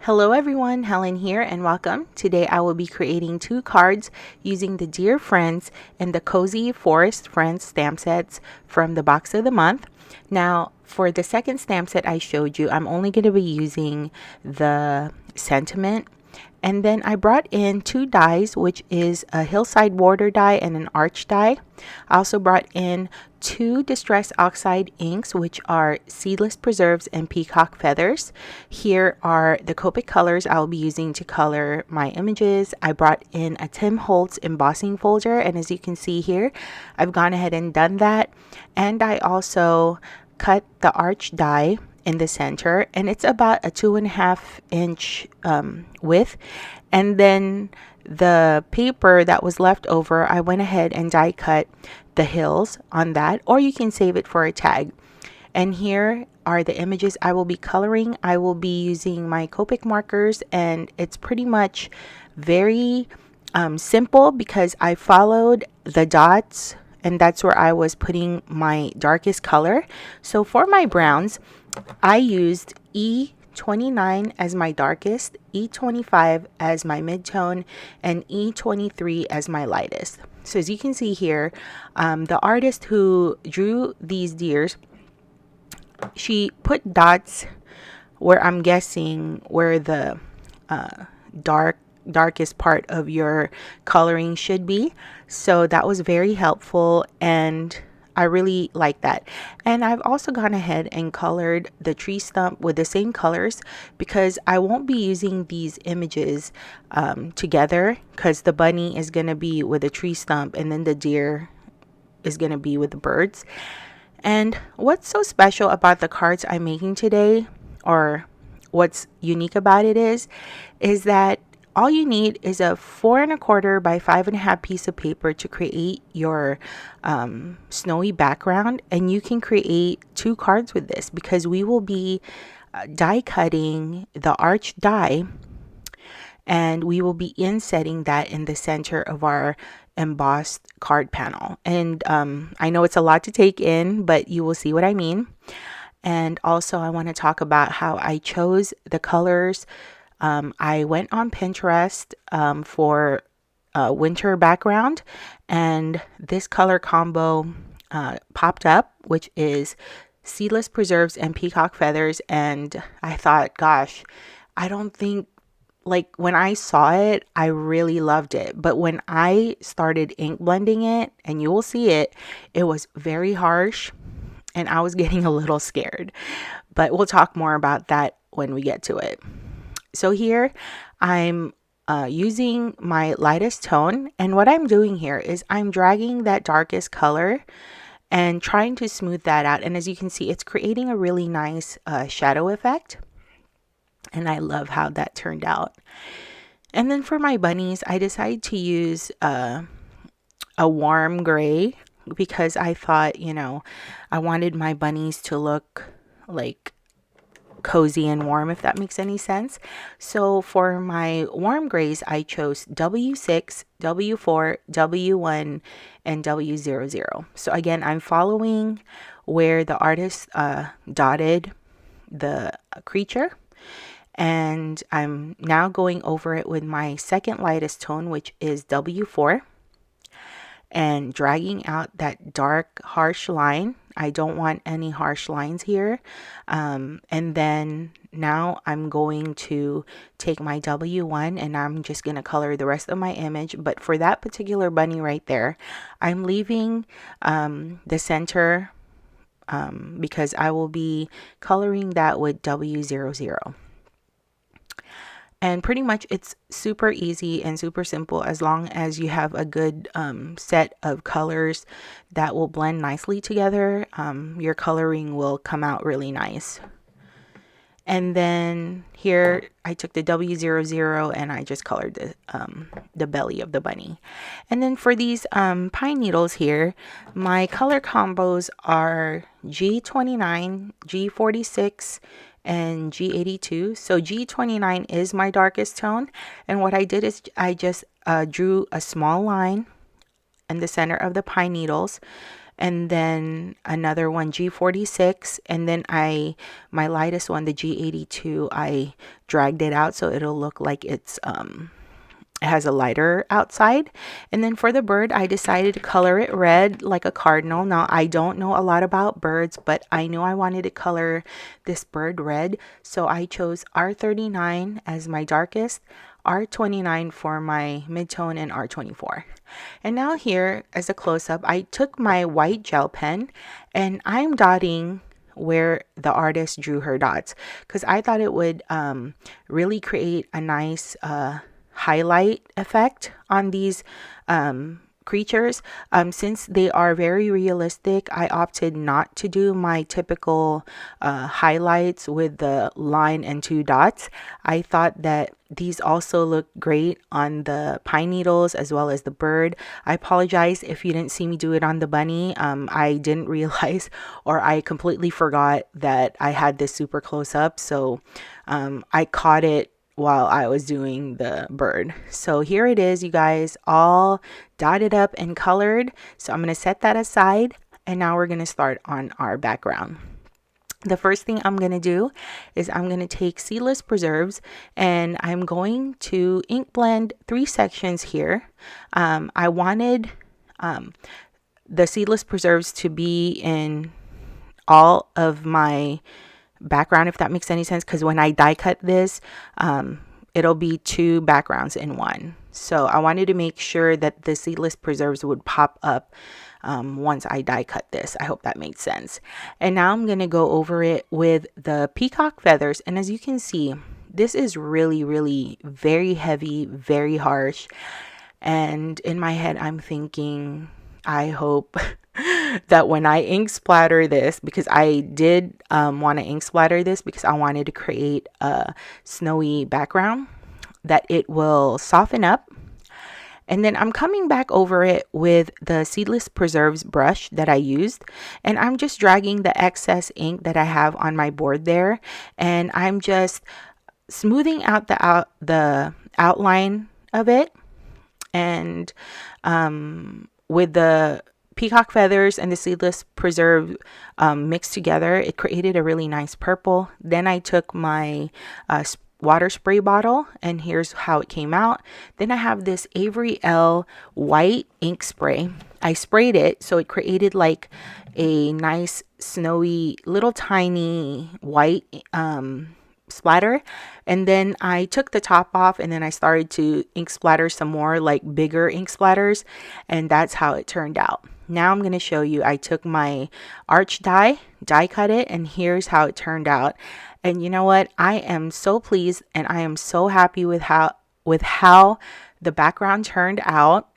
Hello everyone, Helen here and welcome. Today I will be creating two cards using the Dear Friends and the Cozy Forest Friends stamp sets from the box of the month. Now for the second stamp set I showed you, I'm only going to be using the sentiment. And then I brought in two dies, which is a hillside border die and an arch die. I also brought in two distress oxide inks, which are seedless preserves and peacock feathers. Here are the copic colors I'll be using to color my images. I brought in a Tim Holtz embossing folder, and as you can see here, I've gone ahead and done that. And I also cut the arch die in the center, and it's about a 2.5 inch width. And then the paper that was left over, I went ahead and die cut the hills on that, or you can save it for a tag. And here are the images I will be coloring. I will be using my Copic markers, and it's pretty much very simple because I followed the dots, and that's where I was putting my darkest color. So for my browns, I used E29 as my darkest, E25 as my midtone, and E23 as my lightest. So as you can see here, the artist who drew these deers, she put dots where I'm guessing where the darkest part of your coloring should be. So that was very helpful, and I really like that. And I've also gone ahead and colored the tree stump with the same colors because I won't be using these images together, because the bunny is going to be with the tree stump and then the deer is going to be with the birds. And what's so special about the cards I'm making today, or what's unique about it is that all you need is a 4¼ by 5½ piece of paper to create your snowy background, and you can create two cards with this because we will be die cutting the arch die, and we will be insetting that in the center of our embossed card panel. And I know it's a lot to take in, but you will see what I mean. And also I want to talk about how I chose the colors. I went on Pinterest for a winter background, and this color combo popped up, which is seedless preserves and peacock feathers. And I thought, gosh, I don't think, like, when I saw it, I really loved it. But when I started ink blending it, and you will see it, it was very harsh, and I was getting a little scared. But we'll talk more about that when we get to it. So here I'm using my lightest tone, and what I'm doing here is I'm dragging that darkest color and trying to smooth that out. And as you can see, it's creating a really nice shadow effect, and I love how that turned out. And then for my bunnies, I decided to use a warm gray because I thought, I wanted my bunnies to look like cozy and warm, if that makes any sense. So for my warm grays, I chose W6, W4, W1, and W00. So again, I'm following where the artist dotted the creature, and I'm now going over it with my second lightest tone, which is W4, and dragging out that dark harsh line. I don't want any harsh lines here. And then now I'm going to take my W1 and I'm just going to color the rest of my image. But for that particular bunny right there, I'm leaving the center because I will be coloring that with W00. And pretty much it's super easy and super simple as long as you have a good set of colors that will blend nicely together. Your coloring will come out really nice. And then here I took the W00 and I just colored the belly of the bunny. And then for these pine needles here, my color combos are G29, G46, and G82. So G29 is my darkest tone, and what I did is I just drew a small line in the center of the pine needles, and then another one G46, and then my lightest one, the G82, I dragged it out so it'll look like it has a lighter outside. And then for the bird, I decided to color it red like a cardinal. Now, I don't know a lot about birds, but I knew I wanted to color this bird red. So I chose R39 as my darkest, R29 for my midtone, and R24. And now here, as a close-up, I took my white gel pen and I'm dotting where the artist drew her dots because I thought it would really create a nice highlight effect on these creatures. Since they are very realistic, I opted not to do my typical highlights with the line and 2 dots. I thought that these also look great on the pine needles as well as the bird. I apologize if you didn't see me do it on the bunny. I didn't realize, or I completely forgot that I had this super close up. So I caught it while I was doing the bird. So here it is, you guys, all dotted up and colored. So I'm going to set that aside, and now we're going to start on our background. The first thing I'm going to do is I'm going to take seedless preserves, and I'm going to ink blend 3 sections here. I wanted the seedless preserves to be in all of my background, if that makes any sense, because when I die cut this, it'll be 2 backgrounds in one. So I wanted to make sure that the seedless preserves would pop up once I die cut this. I hope that made sense. And now I'm going to go over it with the peacock feathers, and as you can see, this is really very heavy, very harsh, and in my head I'm thinking, I hope that when I ink splatter this, because I did want to ink splatter this because I wanted to create a snowy background, that it will soften up. And then I'm coming back over it with the seedless preserves brush that I used, and I'm just dragging the excess ink that I have on my board there, and I'm just smoothing out the outline of it. And with the peacock feathers and the seedless preserve mixed together, it created a really nice purple. Then I took my water spray bottle, and here's how it came out. Then I have this Avery L white ink spray. I sprayed it so it created like a nice snowy little tiny white splatter, and then I took the top off, and then I started to ink splatter some more, like bigger ink splatters, and that's how it turned out. Now I'm going to show you. I took my arch die cut it, and here's how it turned out. And you know what? I am so pleased, and I am so happy with how the background turned out.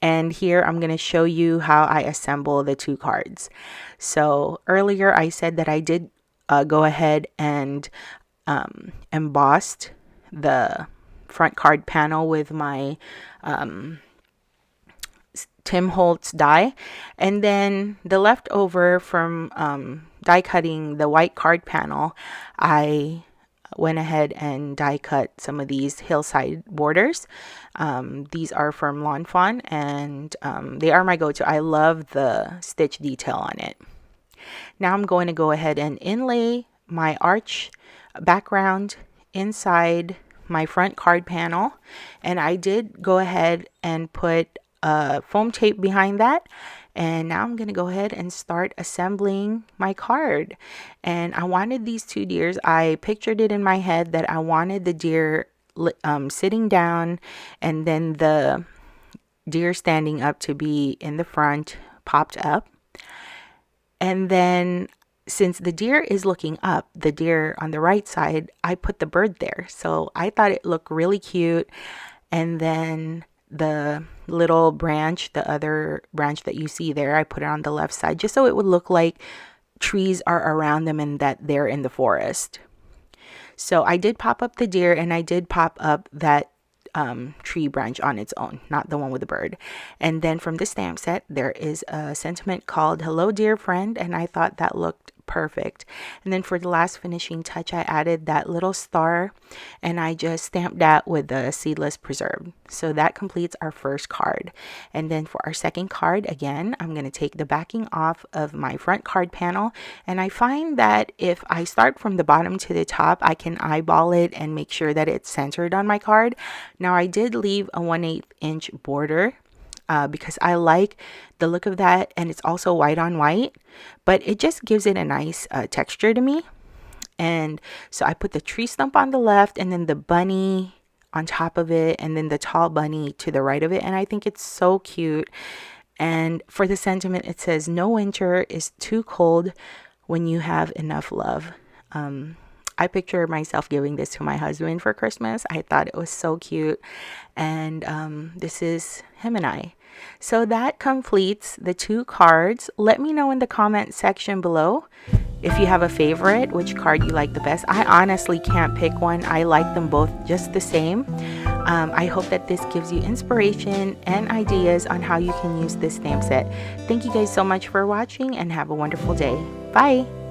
And here I'm going to show you how I assemble the 2 cards. So earlier I said that I did go ahead and embossed the front card panel with my Tim Holtz die, and then the leftover from die cutting the white card panel, I went ahead and die cut some of these hillside borders. These are from Lawn Fawn, and they are my go-to. I love the stitch detail on it. Now I'm going to go ahead and inlay my arch background inside my front card panel, and I did go ahead and put foam tape behind that. And now I'm going to go ahead and start assembling my card. And I wanted these 2 deers. I pictured it in my head that I wanted the deer sitting down, and then the deer standing up to be in the front, popped up. And then since the deer is looking up, the deer on the right side, I put the bird there. So I thought it looked really cute. And then the little branch, the other branch that you see there, I put it on the left side just so it would look like trees are around them and that they're in the forest. So I did pop up the deer, and I did pop up that tree branch on its own, not the one with the bird. And then from the stamp set, there is a sentiment called "Hello, dear friend," and I thought that looked perfect. And then for the last finishing touch, I added that little star and I just stamped that with the seedless preserve. So that completes our first card. And then for our second card, again, I'm going to take the backing off of my front card panel, and I find that if I start from the bottom to the top, I can eyeball it and make sure that it's centered on my card. Now I did leave a 1/8 inch border because I like the look of that, and it's also white on white, but it just gives it a nice texture to me. And so I put the tree stump on the left and then the bunny on top of it, and then the tall bunny to the right of it, and I think it's so cute. And for the sentiment, it says, "No winter is too cold when you have enough love." I picture myself giving this to my husband for Christmas. I thought it was so cute. And this is him and I. So that completes the 2 cards. Let me know in the comment section below if you have a favorite, which card you like the best. I honestly can't pick one. I like them both just the same. I hope that this gives you inspiration and ideas on how you can use this stamp set. Thank you guys so much for watching, and have a wonderful day. Bye!